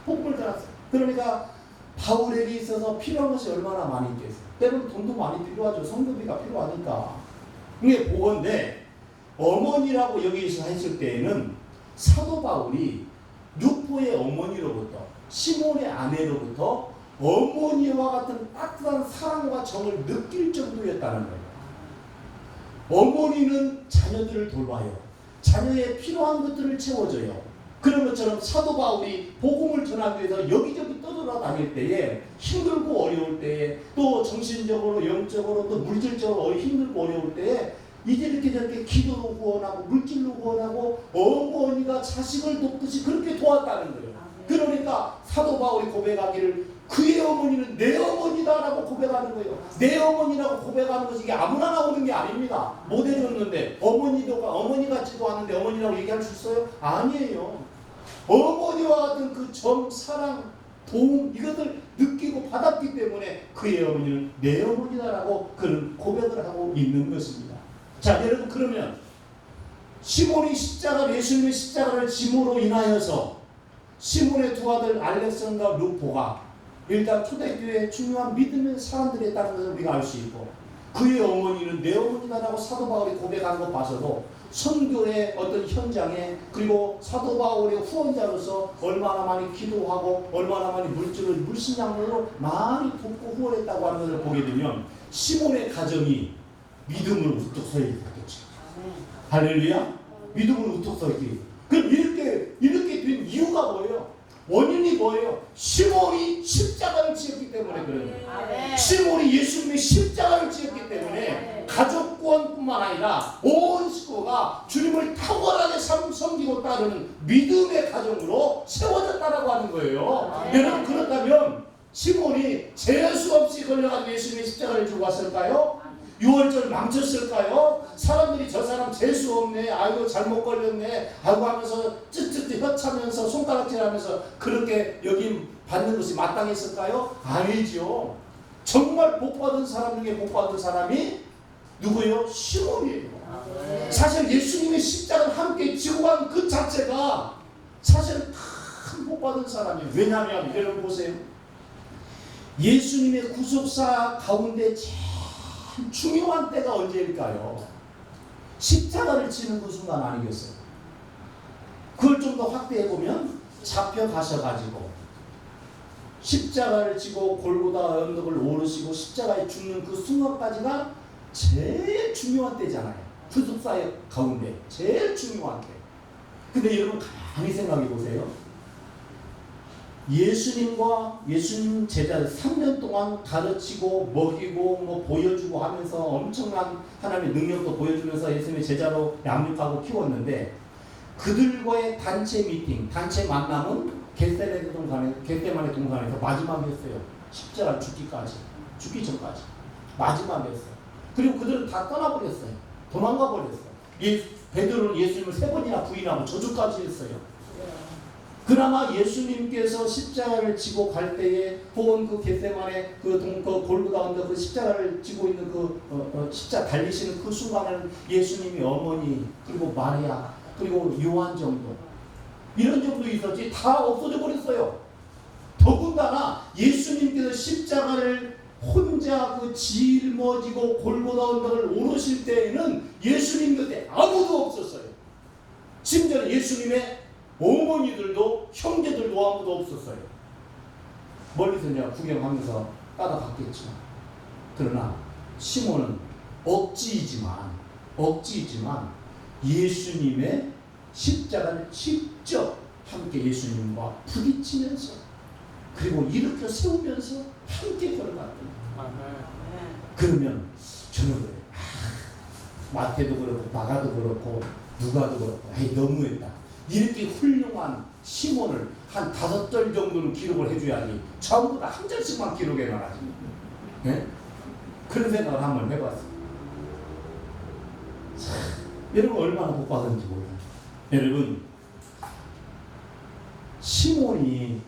복음을 전했어요. 그러니까 바울에게 있어서 필요한 것이 얼마나 많이 있겠어요. 때로는 돈도 많이 필요하죠. 성교비가 필요하니까. 이게 보건데 어머니라고 여기서 했을 때에는 사도 바울이 누포의 어머니로부터 시몬의 아내로부터 어머니와 같은 따뜻한 사랑과 정을 느낄 정도였다는 거예요. 어머니는 자녀들을 돌봐요. 자녀의 필요한 것들을 채워줘요. 그런 것처럼 사도 바울이 복음을 전하기 위해서 여기저기 떠돌아다닐 때에 힘들고 어려울 때에 또 정신적으로 영적으로 또 물질적으로 힘들고 어려울 때에 이제 이렇게 저렇게 기도로 구원하고 물질로 구원하고 어머니가 자식을 돕듯이 그렇게 도왔다는 거예요. 그러니까 사도 바울이 고백하기를 그의 어머니는 내 어머니다라고 고백하는 거예요. 내 어머니라고 고백하는 것이 이게 아무나 나오는 게 아닙니다. 못 해줬는데 어머니 같지도 않은데 어머니라고 얘기할 수 있어요? 아니에요. 어머니와 같은 그 정, 사랑, 도움 이것을 느끼고 받았기 때문에 그의 어머니는 내 어머니다라고 그런 고백을 하고 있는 것입니다. 자, 여러분, 그러면 시몬이 예수님의 십자가를 짐으로 인하여서 시몬의 두 아들 알렉산더와 루포가 일단 초대교회의 중요한 믿음의 사람들이었다는 것을 우리가 알 수 있고, 그의 어머니는 내 어머니다라고 사도 바울이 고백한 것 봐서도 선교의 어떤 현장에, 그리고 사도 바울의 후원자로서 얼마나 많이 기도하고 얼마나 많이 물신양으로 많이 돕고 후원했다고 하는 것을 보게 되면 시몬의 가정이 믿음을 우뚝 서 있겠죠. 할렐루야. 믿음을 우뚝 서 있기. 그럼 이렇게 된 이유가 뭐예요? 원인이 뭐예요? 시몬이 십자가를 지었기 때문에 그래요. 시몬이 예수님의 십자가를 지었기 때문에 가족권뿐만 아니라 온 식구가 주님을 탁월하게 섬기고 따르는 믿음의 가정으로 세워졌다라고 하는 거예요. 여러분, 그렇다면 시몬이 재수 없이 걸려가지고 예수님의 십자가를 주고 왔을까요? 6월절 망쳤을까요? 사람들이 저 사람 재수 없네, 아이고 잘못 걸렸네, 아이고 하면서 쯧쯧 혀차면서 손가락질하면서 그렇게 여기 받는 것이 마땅했을까요? 아니죠. 정말 복받은 사람 중에 복받은 사람이 누구예요? 시몬이에요. 사실 예수님의 십자가를 함께 지고 간 그 자체가 사실은 큰 복받은 사람이에요. 왜냐하면 여러분 보세요. 예수님의 구속사 가운데 제일 중요한 때가 언제일까요? 십자가를 지는 그 순간 아니겠어요? 그걸 좀 더 확대해보면 잡혀가셔가지고 십자가를 지고 골고다 언덕을 오르시고 십자가에 죽는 그 순간까지가 제일 중요한 때잖아요. 구속사의 가운데 제일 중요한 때. 근데 여러분 가만히 생각해보세요. 예수님과 예수님 제자를 3년 동안 가르치고 먹이고 보여주고 하면서 엄청난 하나님의 능력도 보여주면서 예수님의 제자로 양육하고 키웠는데, 그들과의 단체 미팅, 단체 만남은 겟세마네 동산에서 마지막이었어요. 십자가 죽기 전까지 마지막이었어요. 그리고 그들은 다 떠나버렸어요. 도망가 버렸어요. 베드로는 예수님을 3번이나 부인하고 저주까지 했어요. 그나마 예수님께서 십자가를 지고 갈 때에, 혹은 그 겟세마네 그 골고다 언덕 그 십자가를 지고 있는 십자가 달리시는 그 순간은 예수님이 어머니, 그리고 마리아, 그리고 요한 정도, 이런 정도 있었지 다 없어져 버렸어요. 더군다나 예수님께서 십자가를 혼자 짊어지고 골고다 언덕을 오르실 때에는 예수님 곁에 아무도 없었어요. 심지어 예수님의 어머니들도 형제들도 아무도 없었어요. 멀리서 그냥 구경하면서 따라갔겠죠. 그러나 시몬은 억지이지만 예수님의 십자가를 직접 함께 예수님과 부딪히면서, 그리고 일으켜 세우면서 함께 걸어갔거든요. 그러면 저는 그래요. 마태도 그렇고 마가도 그렇고 누가도 그렇고 너무했다. 이렇게 훌륭한 시몬을 한 5절 정도는 기록을 해줘야지 전부 다 한 절씩만 기록해놔야지. 네? 그런 생각을 한번 해봤어요. 여러분 얼마나 복받은지 몰라요. 여러분, 시몬이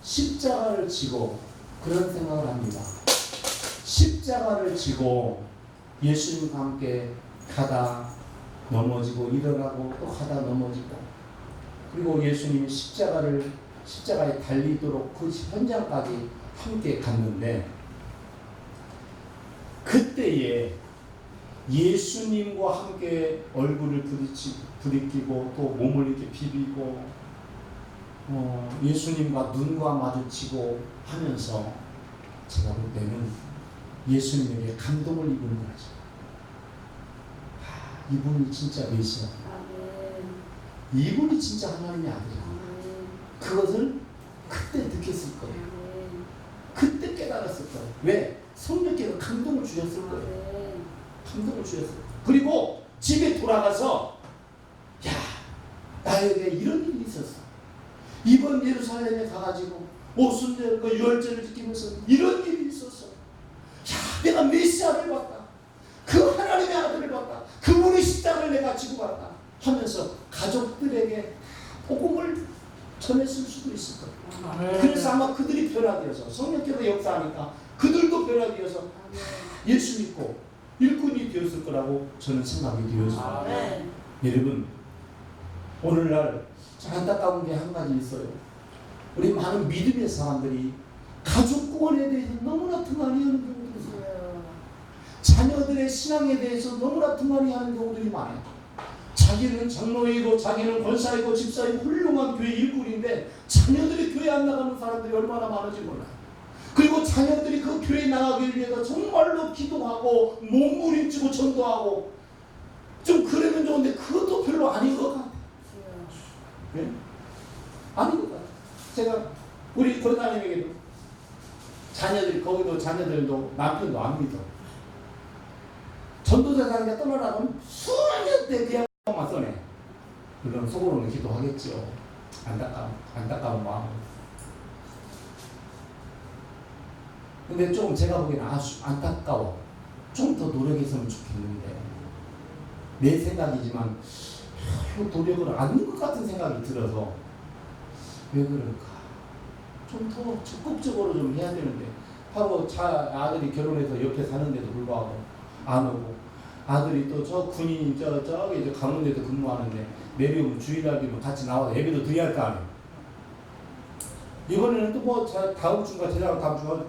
십자가를 지고 그런 생각을 합니다. 십자가를 지고 예수님과 함께 가다 넘어지고 일어나고 또 가다 넘어지고, 그리고 예수님이 십자가에 달리도록 그 현장까지 함께 갔는데, 그때에 예수님과 함께 얼굴을 부딪히고 또 몸을 이렇게 비비고 예수님과 눈과 마주치고 하면서 제가 볼 때는 예수님에게 감동을 입은 거죠. 이분이 진짜 메시아, 이분이 진짜 하나님의 아들이야. 그것을 그때 느꼈을 거예요. 그때 깨달았을 거예요. 왜? 성령께서 감동을 주셨을 거예요. 감동을 주셨어요. 그리고 집에 돌아가서 나에게 이런 일이 있었어. 이번 예루살렘에 가가지고 오순절 유월절을 지키면서 이런 일이 있었어. 내가 메시아를 봤다. 그 하나님의 아들을 봤다. 그분의 십자가를 내가 지고 갔다 하면서 가족들에게 복음을 전했을 수도 있을 거예요. 그래서 아마 그들이 변화되어서 성령께서 역사하니까 그들도 변화되어서 예수 믿고 일꾼이 되었을 거라고 저는 생각이 되어서 여러분 오늘날 안타까운 게 한 가지 있어요. 우리 많은 믿음의 사람들이 가족 구원에 대해서 너무나 등한히하는 경우들이 있어요. 자녀들의 신앙에 대해서 너무나 등한히하는 경우들이 많아요. 자기는 장로이고 자기는 권사이고 집사이고 훌륭한 교회 일꾼인데 자녀들이 교회 안 나가는 사람들이 얼마나 많은지 몰라요. 그리고 자녀들이 그 교회 나가기 위해서 정말로 기도하고 몸부림치고 전도하고 좀 그러면 좋은데 그것도 별로 아닌 것 같아요. 네? 아닌 것 같아요. 제가 우리 권사님에게도 자녀들이 거기도 자녀들도 남편도 안 믿어. 전도사 자기가 떠나라면 수년 때 그 양반만 써내. 그럼 속으로는 기도하겠죠. 안타까운 마음. 근데 좀 제가 보기에는 안타까워. 좀 더 노력했으면 좋겠는데 내 생각이지만 노력을 안 하는 것 같은 생각이 들어서 왜 그럴까? 좀 더 적극적으로 좀 해야 되는데 하고 아들이 결혼해서 옆에 사는데도 불구하고 안 오고 아들이 또 저 군인 저기 강원도에도 근무하는데 내려오면 주일날 되면 같이 나와서 예배도 드려야 할 거 아니에요. 이번에는 또 뭐 다음 주인가 제가 다음 주가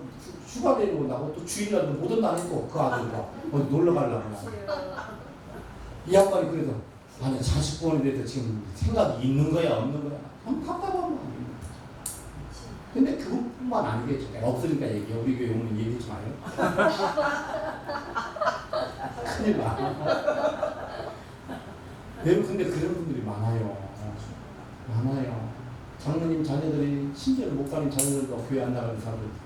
휴가 내려온다고 또 주일날도 못 온다는 거 그 아들과 어디 놀러 가려고 이 양반이 그래서 아니 자식권에 대해서 지금 생각이 있는 거야 없는 거야 한번 답답하면 안 됩니다. 근데 그것뿐만 아니겠죠. 내가 없으니까 얘기해. 우리 교회 오면 얘기하지 마요. 큰일 나. 여러분 근데 그런 분들이 많아요. 장로님 자녀들이 심지어 목사님 자녀들도 교회 안 나가는 사람들이 있어요.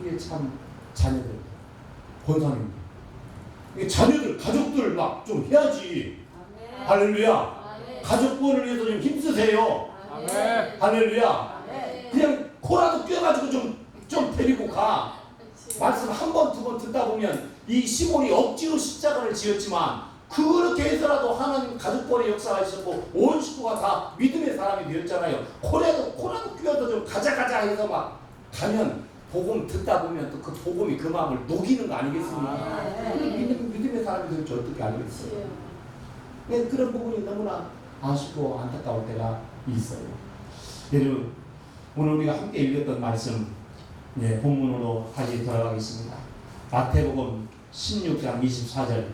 이게 참 자녀들 권사님 이게 자녀들 가족들 막 좀 해야지. 아멘. 할렐루야. 아멘. 가족 구원을 위해서 좀 힘쓰세요. 아멘. 할렐루야. 아멘. 그냥 코라도 껴가지고 좀 데리고 가. 말씀 한 번 두 번 듣다 보면 이 시몬이 억지로 십자가를 지었지만 그렇게 해서라도 하나님 가족권의 역사가 있었고 온 식구가 다 믿음의 사람이 되었잖아요. 코라도 끼워서 좀 가자 해서 막 가면 복음 듣다 보면 또 그 복음이 그 마음을 녹이는 거 아니겠습니까? 믿음의 사람이 될지 어떻게 알겠어요? 네, 그런 부분이 너무나 아쉽고 안타까울 때가 있어요. 여러분 오늘 우리가 함께 읽었던 말씀 본문으로 다시 돌아가겠습니다. 마태복음 16장 24절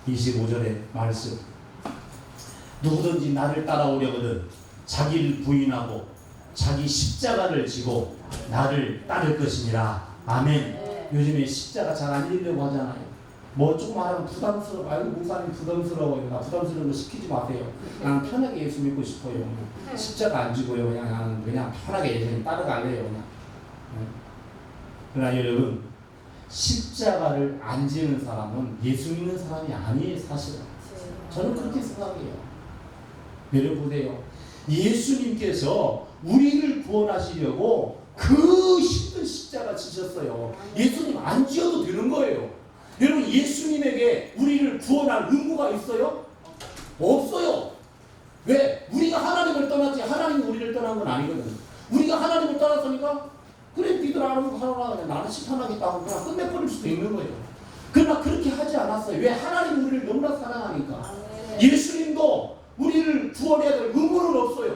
25절의 말씀. 누구든지 나를 따라오려거든 자기를 부인하고 자기 십자가를 지고 나를 따를 것이니라. 아멘. 요즘에 십자가 잘 안 지려고 하잖아요. 뭐 조금 하면 부담스러워. 아이고 목사님 부담스러워요. 나 부담스러운 거 시키지 마세요. 그냥 편하게 예수 믿고 싶어요. 십자가 안 지고요. 그냥 편하게 예수님 따라갈래요. 그냥. 그러나 여러분 십자가를 안 지는 사람은 예수 믿는 사람이 아니에요. 사실은. 저는 그렇게 생각해요. 여러분 보세요. 예수님께서 우리를 구원하시려고 그 힘든 십자가 지셨어요. 예수님 안 지어도 되는 거예요. 여러분 예수님에게 우리를 구원할 의무가 있어요? 없어요. 왜? 우리가 하나님을 떠났지 하나님이 우리를 떠난 건 아니거든. 우리가 하나님을 떠났으니까 그래 니들 알아서 살아라 그냥 나는 심판하겠다고 그냥 끝내버릴 수도 있는 거예요. 그러나 그렇게 하지 않았어요. 왜? 하나님 우리를 너무나 사랑하니까. 예수님도 우리를 구원해야 될 의무는 없어요.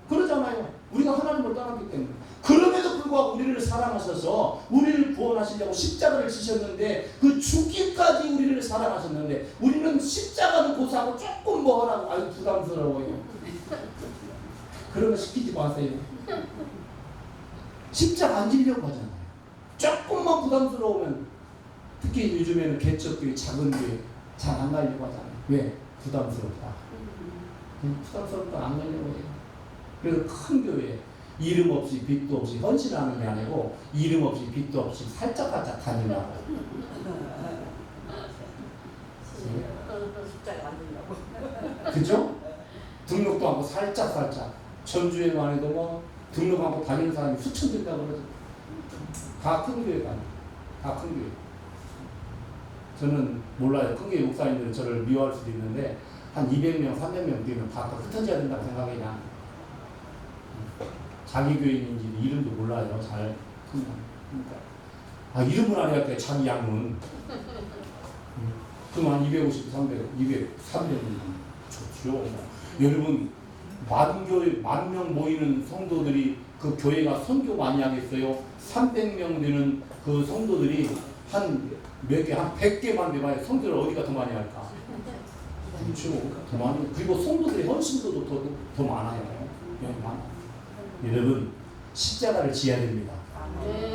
그러잖아요. 우리가 하나님을 떠났기 때문에. 그럼에도 불구하고 우리를 사랑하셔서 우리를 구원하시려고 십자가를 지셨는데 그 죽기까지 우리를 사랑하셨는데 우리는 십자가는 고사하고 조금 뭐 하라고 아주 부담스러워요. 그런 거 시키지 마세요. 십자가 안 지려고 하잖아요. 조금만 부담스러우면 특히 요즘에는 개척교회 작은 교회 잘 안 가려고 하잖아요. 왜? 부담스럽다. 부담스럽다 안 가려고 해요. 그래서 큰 교회 이름 없이 빛도 없이 헌신하는 게 아니고 이름 없이 빛도 없이 살짝 다니려고. 그죠? 등록도 하고 살짝 전주에만 해도 뭐 등록하고 다니는 사람이 수천 된다고 그러죠. 다 큰 교회가 아니에요. 다 큰 교회. 저는 몰라요. 큰 교회 목사님들은 저를 미워할 수도 있는데 한 200명, 300명 되면 다 흩어져야 된다고 생각해요. 자기 교인인지 이름도 몰라요. 잘. 그러니까. 이름을 알아야 자기 양은. 그럼 한 250, 300, 200, 300은 좋죠. 여러분, 만 명 모이는 성도들이 그 교회가 선교 많이 하겠어요? 300명 되는 그 성도들이 한 몇 개, 한 100개만 되면 성교를 어디가 더 많이 할까? 그렇죠. 더 많이. 그리고 성도들의 헌신도도 더 많아요. 여러분, 십자가를 지어야 됩니다.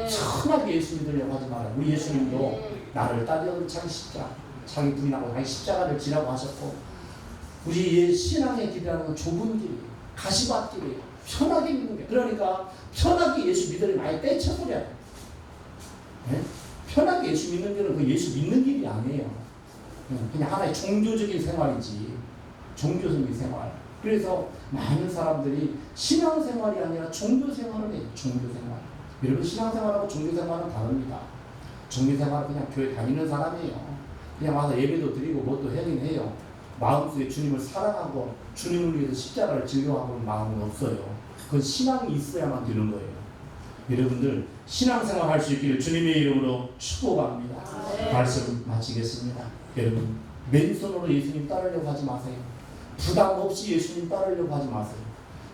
천하게 예수 믿으려고 하지 마라. 우리 예수님도 나를 따르는 자기 십자가, 자기 부인하고 자기 십자가를 지라고 하셨고, 우리 신앙의 길이라는 건 좁은 길이에요. 가시밭길이에요. 편하게 믿는 게. 그러니까 편하게 예수 믿으려면 아예 떼쳐버려야 돼요. 네? 편하게 예수 믿는 길은 그 예수 믿는 길이 아니에요. 그냥 하나의 종교적인 생활이지. 종교적인 생활. 그래서 많은 사람들이 신앙생활이 아니라 종교생활을 해요. 종교생활. 여러분, 신앙생활하고 종교생활은 다릅니다. 종교생활은 그냥 교회 다니는 사람이에요. 그냥 와서 예배도 드리고 뭣도 하긴 해요. 마음속에 주님을 사랑하고 주님을 위해서 십자가를 즐겨하고는 마음은 없어요. 그건 신앙이 있어야만 되는 거예요. 여러분들 신앙생활 할 수 있기를 주님의 이름으로 축복합니다. 말씀 마치겠습니다. 여러분, 맨손으로 예수님 따르려고 하지 마세요. 부담 없이 예수님 따르려고 하지 마세요.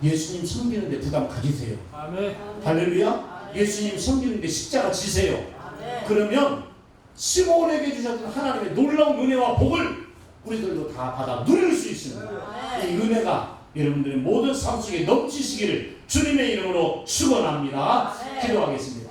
예수님 섬기는데 부담 가지세요. 아멘. 할렐루야. 예수님 섬기는데 십자가 지세요. 그러면 시몬에게 주셨던 하나님의 놀라운 은혜와 복을 우리들도 다 받아 누릴 수 있습니다. 이 은혜가 여러분들의 모든 삶 속에 넘치시기를 주님의 이름으로 축원합니다. 기도하겠습니다.